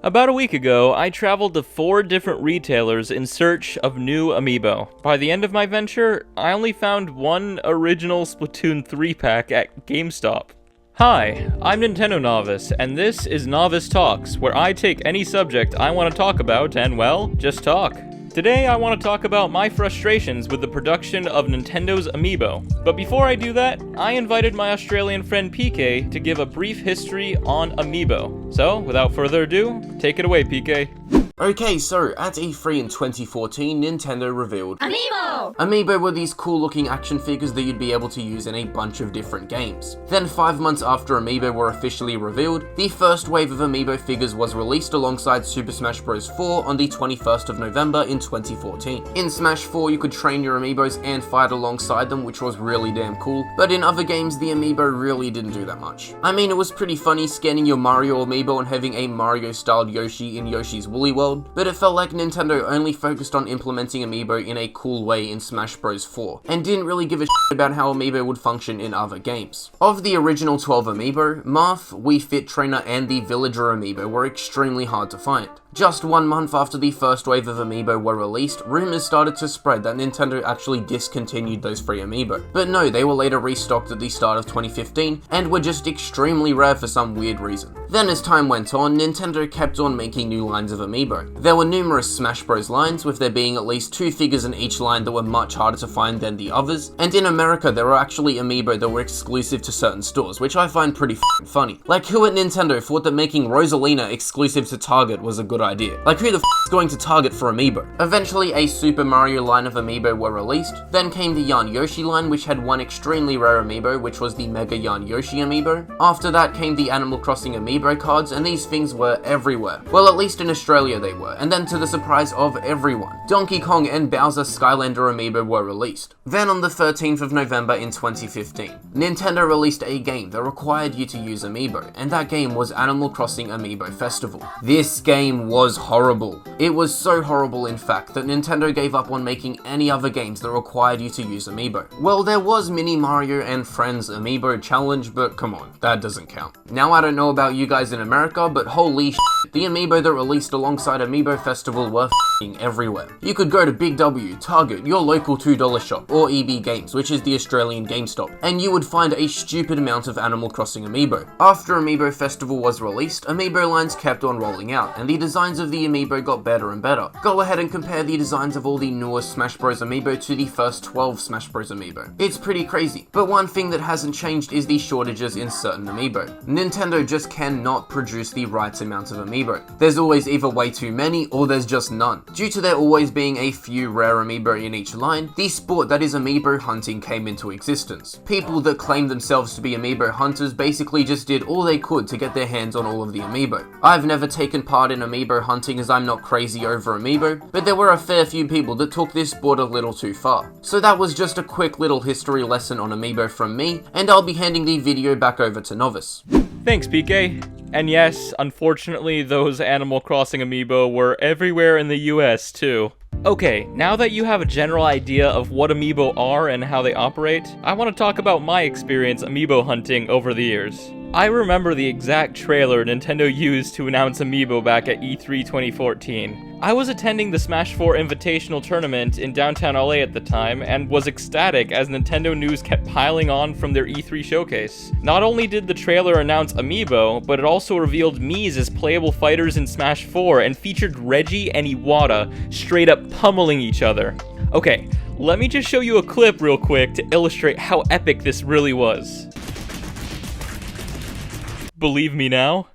About a week ago, I traveled to 4 different retailers in search of new Amiibo. By the end of my venture, I only found one original Splatoon 3 pack at GameStop. Hi, I'm Nintendo Novice, and this is Novice Talks, where I take any subject I want to talk about and, well, just talk. Today I want to talk about my frustrations with the production of Nintendo's Amiibo. But before I do that, I invited my Australian friend PK to give a brief history on Amiibo. So, without further ado, take it away, PK. Okay, so at E3 in 2014, Nintendo revealed Amiibo! Amiibo were these cool looking action figures that you'd be able to use in a bunch of different games. Then 5 months after Amiibo were officially revealed, the first wave of Amiibo figures was released alongside Super Smash Bros. 4 on the 21st of November in 2014. In Smash 4 you could train your Amiibos and fight alongside them, which was really damn cool, but in other games the Amiibo really didn't do that much. I mean, it was pretty funny scanning your Mario Amiibo and having a Mario styled Yoshi in Yoshi's Woolly World, but it felt like Nintendo only focused on implementing Amiibo in a cool way in Smash Bros. 4, and didn't really give a shit about how Amiibo would function in other games. Of the original 12 Amiibo, Marth, Wii Fit Trainer, and the Villager Amiibo were extremely hard to find. Just 1 month after the first wave of Amiibo were released, rumors started to spread that Nintendo actually discontinued those 3 Amiibo. But no, they were later restocked at the start of 2015, and were just extremely rare for some weird reason. Then as time went on, Nintendo kept on making new lines of Amiibo. There were numerous Smash Bros. Lines, with there being at least 2 figures in each line that were much harder to find than the others, and in America there were actually Amiibo that were exclusive to certain stores, which I find pretty f***ing funny. Like, who at Nintendo thought that making Rosalina exclusive to Target was a good idea? Like, who the f*** is going to Target for Amiibo? Eventually, a Super Mario line of Amiibo were released. Then came the Yarn Yoshi line, which had one extremely rare Amiibo, which was the Mega Yarn Yoshi Amiibo. After that came the Animal Crossing Amiibo cards, and these things were everywhere. Well, at least in Australia they were. And then to the surprise of everyone, Donkey Kong and Bowser Skylander Amiibo were released. Then on the 13th of November in 2015, Nintendo released a game that required you to use Amiibo, and that game was Animal Crossing Amiibo Festival. This game was horrible. It was so horrible, in fact, that Nintendo gave up on making any other games that required you to use Amiibo. Well, there was Mini Mario and Friends Amiibo Challenge, but come on, that doesn't count. Now, I don't know about you guys in America, but holy shit, the Amiibo that released alongside Amiibo Festival were f***ing everywhere. You could go to Big W, Target, your local $2 shop, or EB Games, which is the Australian GameStop, and you would find a stupid amount of Animal Crossing Amiibo. After Amiibo Festival was released, Amiibo lines kept on rolling out, and the designs of the Amiibo got better and better. Go ahead and compare the designs of all the newest Smash Bros. Amiibo to the first 12 Smash Bros. Amiibo. It's pretty crazy, but one thing that hasn't changed is the shortages in certain Amiibo. Nintendo just cannot produce the right amount of Amiibo. There's always either way too many, or there's just none. Due to there always being a few rare Amiibo in each line, the sport that is Amiibo hunting came into existence. People that claim themselves to be Amiibo hunters basically just did all they could to get their hands on all of the Amiibo. I've never taken part in Amiibo hunting as I'm not crazy over Amiibo, but there were a fair few people that took this sport a little too far. So that was just a quick little history lesson on Amiibo from me, and I'll be handing the video back over to Novice. Thanks, PK. And yes, unfortunately, those Animal Crossing Amiibo were everywhere in the US, too. Okay, now that you have a general idea of what Amiibo are and how they operate, I want to talk about my experience Amiibo hunting over the years. I remember the exact trailer Nintendo used to announce Amiibo back at E3 2014. I was attending the Smash 4 Invitational Tournament in downtown LA at the time, and was ecstatic as Nintendo news kept piling on from their E3 showcase. Not only did the trailer announce Amiibo, but it also revealed Miis as playable fighters in Smash 4, and featured Reggie and Iwata straight up pummeling each other. Okay, let me just show you a clip real quick to illustrate how epic this really was. Believe me now?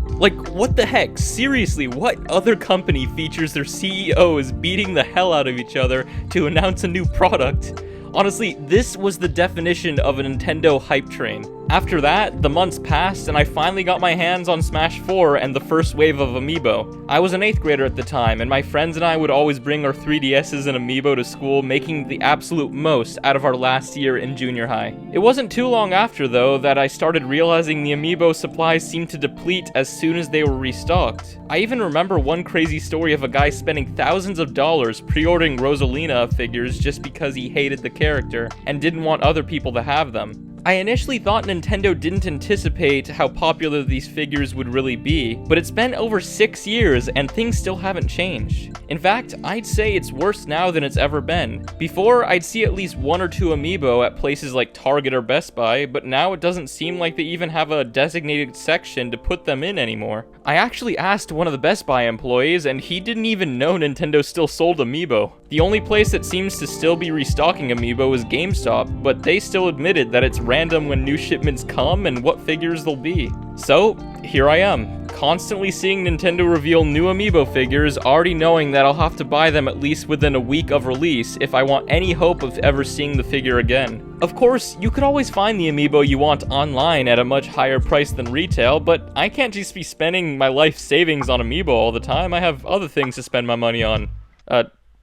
Like, what the heck? Seriously, what other company features their CEOs beating the hell out of each other to announce a new product? Honestly, this was the definition of a Nintendo hype train. After that, the months passed and I finally got my hands on Smash 4 and the first wave of Amiibo. I was an 8th grader at the time, and my friends and I would always bring our 3DSs and Amiibo to school, making the absolute most out of our last year in junior high. It wasn't too long after, though, that I started realizing the Amiibo supplies seemed to deplete as soon as they were restocked. I even remember one crazy story of a guy spending thousands of dollars pre-ordering Rosalina figures just because he hated the character and didn't want other people to have them. I initially thought Nintendo didn't anticipate how popular these figures would really be, but it's been over 6 years and things still haven't changed. In fact, I'd say it's worse now than it's ever been. Before, I'd see at least 1 or 2 Amiibo at places like Target or Best Buy, but now it doesn't seem like they even have a designated section to put them in anymore. I actually asked one of the Best Buy employees, and he didn't even know Nintendo still sold Amiibo. The only place that seems to still be restocking Amiibo is GameStop, but they still admitted that it's random when new shipments come and what figures they'll be. So, here I am, constantly seeing Nintendo reveal new Amiibo figures, already knowing that I'll have to buy them at least within a week of release if I want any hope of ever seeing the figure again. Of course, you could always find the Amiibo you want online at a much higher price than retail, but I can't just be spending my life savings on Amiibo all the time. I have other things to spend my money on.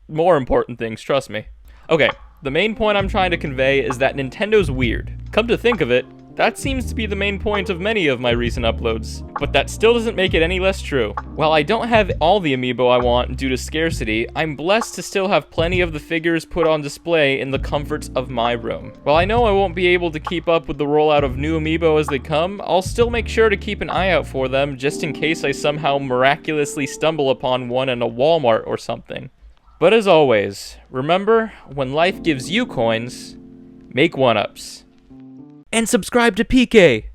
More important things, trust me. Okay, the main point I'm trying to convey is that Nintendo's weird. Come to think of it, that seems to be the main point of many of my recent uploads, but that still doesn't make it any less true. While I don't have all the Amiibo I want due to scarcity, I'm blessed to still have plenty of the figures put on display in the comforts of my room. While I know I won't be able to keep up with the rollout of new Amiibo as they come, I'll still make sure to keep an eye out for them just in case I somehow miraculously stumble upon one in a Walmart or something. But as always, remember, when life gives you coins, make 1-ups. And subscribe to PK!